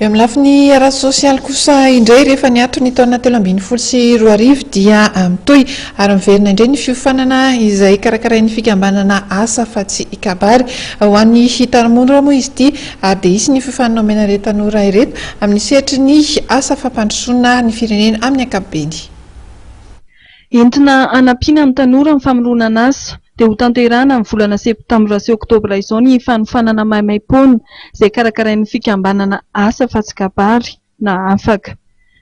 Eo amin'ny lafiny ara-sosialy kosa indray rehefa niatro ny taona 2024 dia mitohy ary miverina indray ny fiofanana izay karakarain'ny fikambanana asa fa tsy ikabary ho an'ny hitanamondra moa izy ity ary dia isy ny fiofanana omena ireto tanora ireto amin'ny sehatry ny asa fampandrosoana ny firenena amin'ny ankapobeny. Entina anampiana ny tanora amin'ny famoronana asa dia ho tanterahana amin'ny volana septambra sy oktobra izao ny fanofanana maimaimpoana izay karakarain'ny fikambanana asa fa tsy kabary na afaka.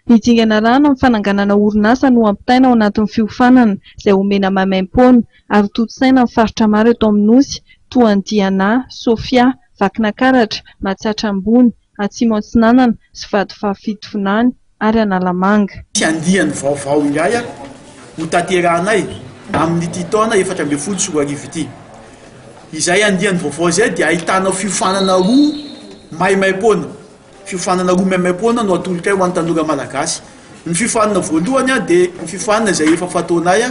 Nijingana rano amin'ny fananganana orinasa no ampitaina ao anatin'ny fiofanana izay omena maimaimpoana ary toto-saina amin'ny faritra maro eto amin'ny nosy toa ny Diana, Sofia, Vakinakaratra, Matsatram-bony, Atsimo Atsinanana sy Vadifafitovinany ary Analamanga. Tsy andiany vaovao indray ho tanterahanay amin'ity taona 2024 ity. Izay andiany vaovao izay dia ahitana fiofanana roa maimaimpoana. Fiofanana roa maimaimpoana no atolotra ho an'ny tanora malagasy. Ny fiofanana voalohany dia ny fiofanana izay efa fataonay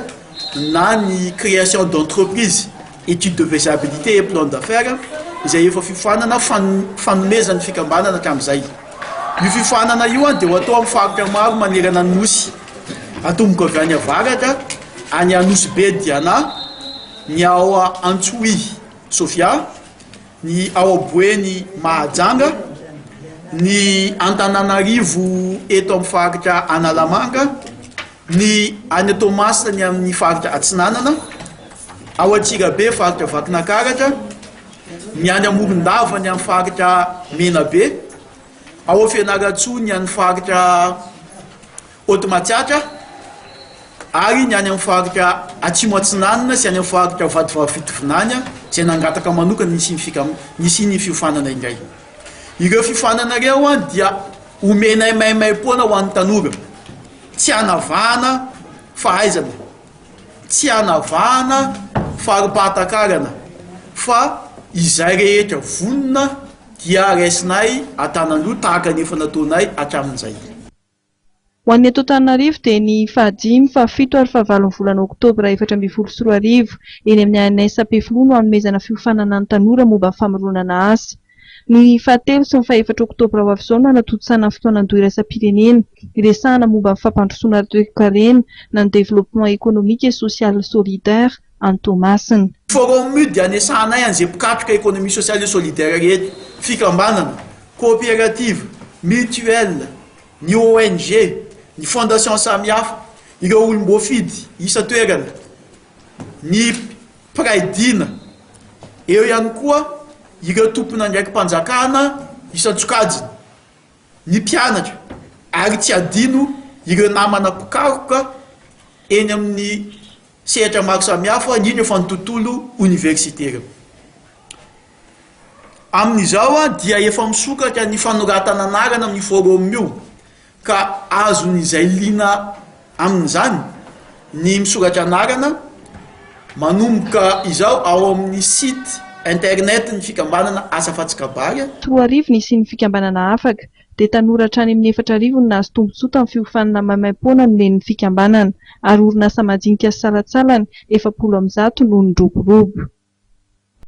na ny création d'entreprise, étude de faisabilité et plan d'affaires izay efa fiofanana fanomezan'ny fikambanana hatramin'izay. Io fiofanana io dia atao amin'ny faritra maro manerana ny nosy. Atomboka avy any avaratra, any Anosy be Diana, ny ao Antsohy Sofia, ny ao Aboeny Mahajanga, ny Antananarivo eto amin'ny faritra Analamanga, ny any Tomasina amin'ny faritra Atsinanana, ao Antsirabe faritra Vakinakaratra, ny any Amorondava ny amin'ny faritra Menabe, ao Fianarantsoa ny amin'ny faritra Otomatsiatra, ary ny any amin'ny faritra Atsimo Atsinanana sy any amin'ny faritra Vadifafitovinany izay nangataka manokana nisy ny fiofanana indray. Ireo fiofanana ireo dia omena maimaimpoana ho an'ny tanora. Tsy hanavahana fahaizana, tsy hanavahana faripahan-takarana, fa izay rehetra vonona dia raisinay atanan'oloha tahaka ny efa nataonay hatramin'izay. Ho an'ny eto Antananarivo dia ny 5, 7 ary 9 volana oktobra 2024 eny amin'ny ANSP no hanomezana fiofanana ny tanora momba famoronana asa. Ny 13 sy ny 14 oktobra ho avy izao no hanatontosana ny fotoanan-doha iraisam-pirenena iresahana momba ny fampandrosoana toe-karena na ny développement économique et social solidaire any Tomasina. Forum dia anesahanay an'izay mpikatroka économie sociale et solidaire rehetra, fikambanana, coopérative, mutuelle, ny ONG, ny fondation samihafa, ireo olom-boafidy isa toerana, ny praidina, eo ihany koa ireo tompona ndraiky mpanjakana isan-tsokajiny, ny mpianatra, ary tsy adino ireo namana mpikaroka eny amin'ny sehatra maro samihafa indrindra fa ny tontolo universitaire. Amin'izao dia efa misokatra ny fanoratana anarana amin'ny forum io ka azon'izay liana amin'izany ny misoratra anarana manomboka izao ao amin'ny site internet ny fikambanana asa fa tsy kabary. 3 nisy ny fikambanana afaka dia tanora hatrany amin'ny 4 no nahazo tombontsoa amin'ny fiofanana maimaimpoana nomen'ny fikambanana ary orinasa majinika sy salatsalany 700 no niroborobo.